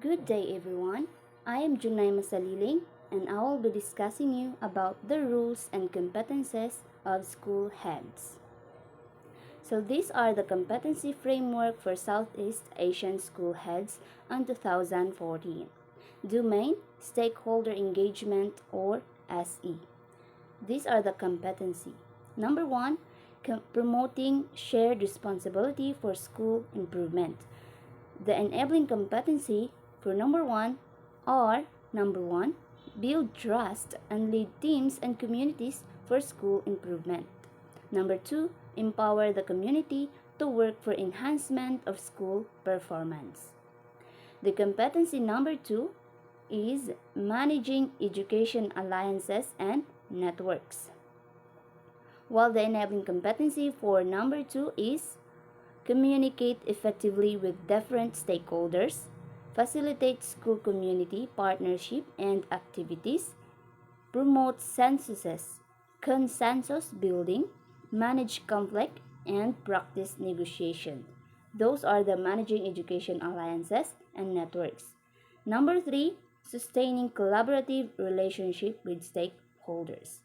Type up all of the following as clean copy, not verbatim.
Good day, everyone. I am Junaima Saliling, and I will be discussing you about the rules and competences of school heads. So these are the competency framework for Southeast Asian school heads on 2014. Domain Stakeholder Engagement or SE. These are the competency. Number 1, promoting shared responsibility for school improvement. The enabling competency for number 1 are number 1, build trust and lead teams and communities for school improvement. Number 2, empower the community to work for enhancement of school performance. The competency number 2 is managing education alliances and networks. While the enabling competency for number 2 is communicate effectively with different stakeholders, facilitate school community partnership and activities, promote consensus building, manage conflict, and practice negotiation. Those are the managing education alliances and networks. Number 3, sustaining collaborative relationship with stakeholders.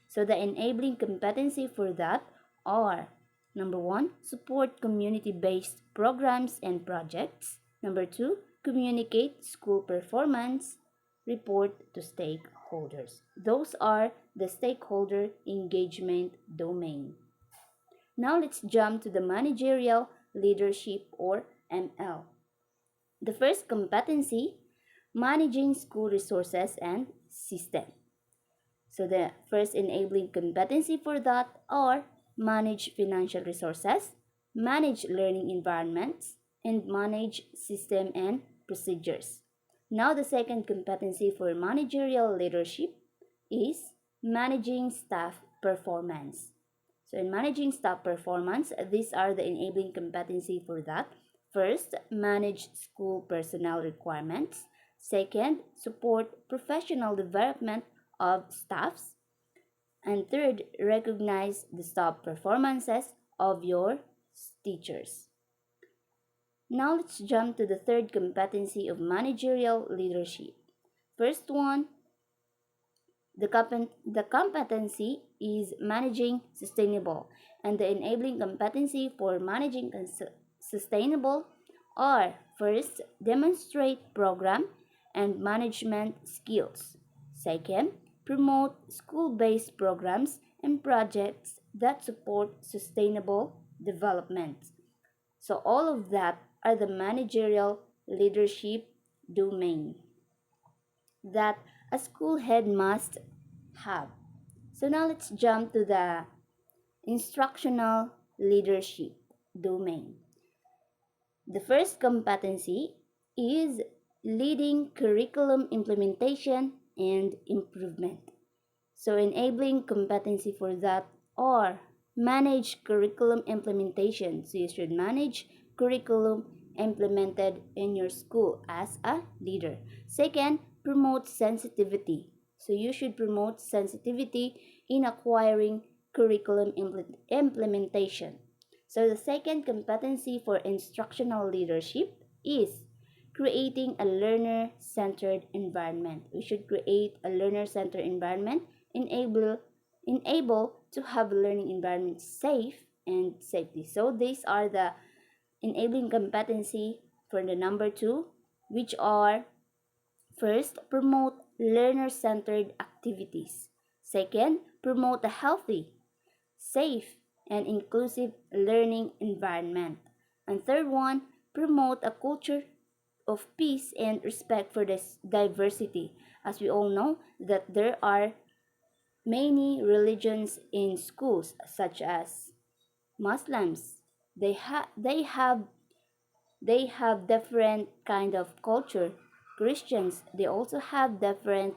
So the enabling competency for that are number 1, support community-based programs and projects. Number 2, communicate school performance, report to stakeholders. Those are the stakeholder engagement domain. Now let's jump to the managerial leadership or ML. The first competency, managing school resources and system. So the first enabling competency for that are manage financial resources, manage learning environments, and manage system and procedures. Now the second competency for managerial leadership is managing staff performance. So in managing staff performance, these are the enabling competency for that. First, manage school personnel requirements. Second, support professional development of staffs. And third, recognize the staff performances of your teachers. Now let's jump to the third competency of managerial leadership. First one, the competency is managing sustainable, and the enabling competency for managing sustainable are first, demonstrate program and management skills. Second, promote school-based programs and projects that support sustainable development. So all of that are the managerial leadership domain that a school head must have. So now let's jump to the instructional leadership domain. The first competency is leading curriculum implementation and improvement. So enabling competency for that are manage curriculum implementation. So you should manage curriculum implemented in your school as a leader. Second, promote sensitivity. So you should promote sensitivity in acquiring curriculum implementation. So the second competency for instructional leadership is creating a learner-centered environment. We should create a learner-centered environment, enable to have a learning environment safe and safety. So these are the enabling competency for the number 2, which are first, promote learner-centered activities. Second, promote a healthy, safe, and inclusive learning environment. And third one, promote a culture of peace and respect for this diversity. As we all know that there are many religions in schools, such as Muslims. They have different kind of culture. Christians, they also have different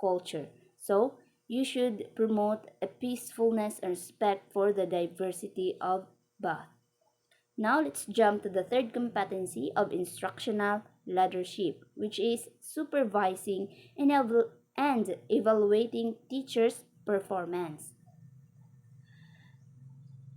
culture. So you should promote a peacefulness and respect for the diversity of both. Now let's jump to the third competency of instructional leadership, which is supervising and evaluating teachers' performance,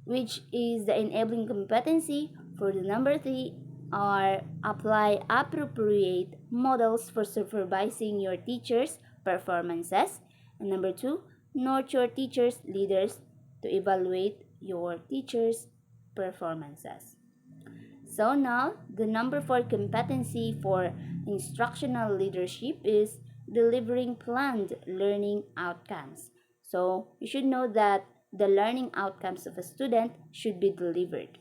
which is the enabling competency for the number 3 are apply appropriate models for supervising your teachers' performances. And number two, nurture teachers' leaders to evaluate your teachers' performances. So now, the number four competency for instructional leadership is delivering planned learning outcomes. So you should know that the learning outcomes of a student should be delivered.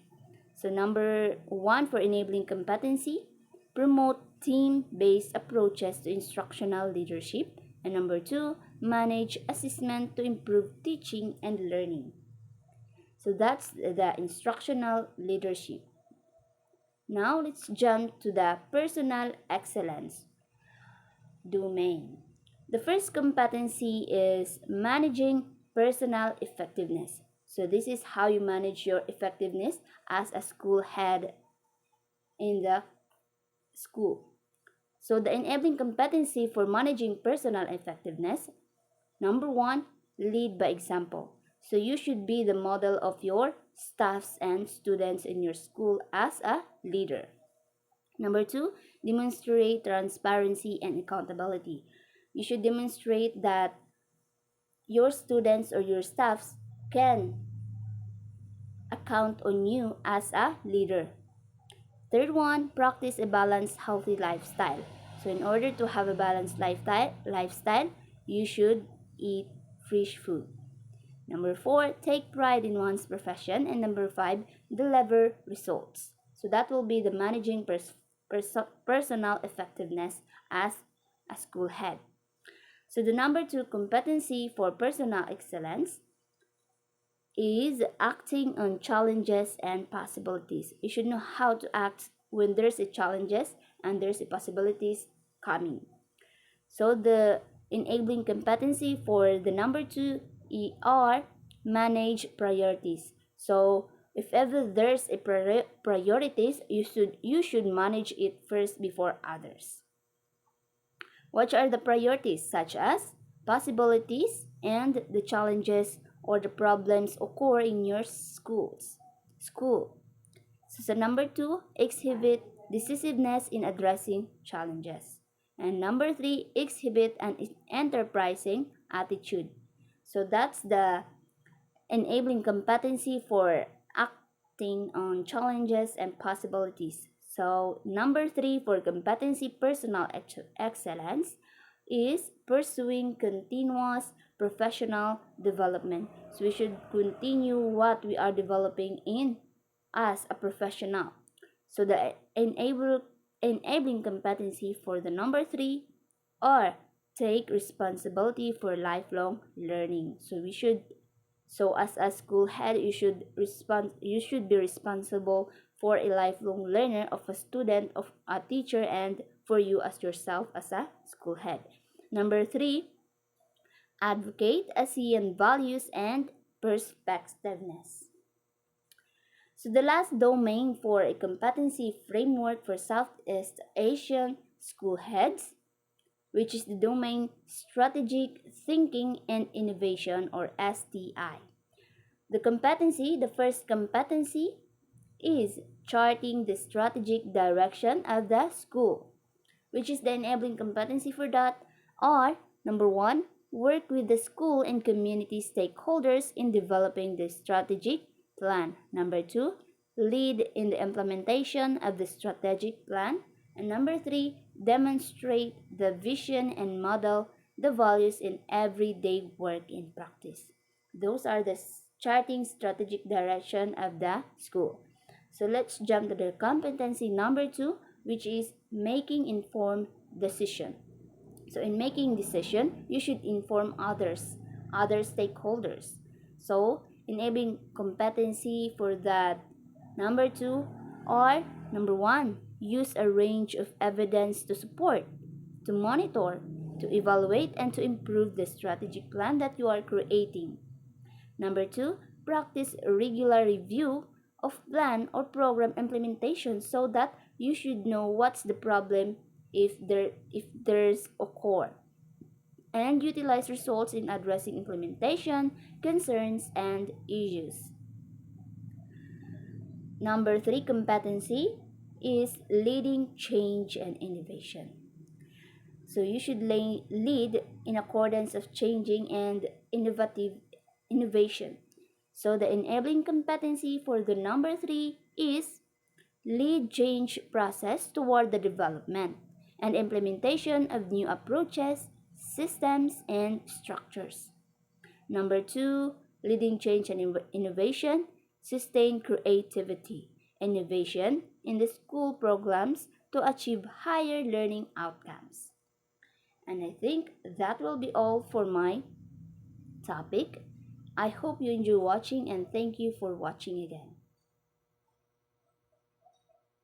So number one for enabling competency, promote team-based approaches to instructional leadership. And number two, manage assessment to improve teaching and learning. So that's the instructional leadership. Now let's jump to the personal excellence domain. The first competency is managing personal effectiveness. So this is how you manage your effectiveness as a school head in the school. So the enabling competency for managing personal effectiveness, number one, lead by example. So you should be the model of your staffs and students in your school as a leader. Number two, demonstrate transparency and accountability. You should demonstrate that your students or your staffs can account on you as a leader. Third one, practice a balanced, healthy lifestyle. So in order to have a balanced lifestyle, you should eat fresh food. Number four, take pride in one's profession. And number five, deliver results. So that will be the managing personal effectiveness as a school head. So the number two competency for personal excellence is acting on challenges and possibilities. You should know how to act when there's a challenges and there's a possibilities coming. So the enabling competency for the number two are manage priorities. So if ever there's a priorities, you should manage it first before others. What are the priorities such as possibilities and the challenges or the problems occur in your school. So number two, exhibit decisiveness in addressing challenges. And number three, exhibit an enterprising attitude. So that's the enabling competency for acting on challenges and possibilities. So number three for competency personal excellence is pursuing continuous professional development. So we should continue what we are developing in as a professional. So the enabling competency for the number three are take responsibility for lifelong learning. So as a school head, you should be responsible for a lifelong learner of a student, of a teacher, and for you as yourself as a school head. Number three, advocate ASEAN values and perspectiveness. So the last domain for a competency framework for Southeast Asian school heads, which is the domain Strategic Thinking and Innovation, or STI. The first competency is charting the strategic direction of the school, which is the enabling competency for that, or number one, work with the school and community stakeholders in developing the strategic plan. Number two, lead in the implementation of the strategic plan. And number three, demonstrate the vision and model the values in everyday work in practice. Those are the charting strategic direction of the school. So let's jump to the competency number two, which is making informed decision. So in making decision, you should inform other stakeholders. So enabling competency for that number two, or number one, use a range of evidence to support, to monitor, to evaluate, and to improve the strategic plan that you are creating. Number two, practice a regular review of plan or program implementation so that you should know what's the problem if there's occur, and utilize results in addressing implementation concerns and issues. Number three competency is leading change and innovation. So you should lead in accordance of changing and innovative innovation. So the enabling competency for the number three is lead change process toward the development and implementation of new approaches, systems, and structures. Number two, leading change and innovation, sustain creativity, innovation in the school programs to achieve higher learning outcomes. And I think that will be all for my topic. I hope you enjoy watching and thank you for watching again.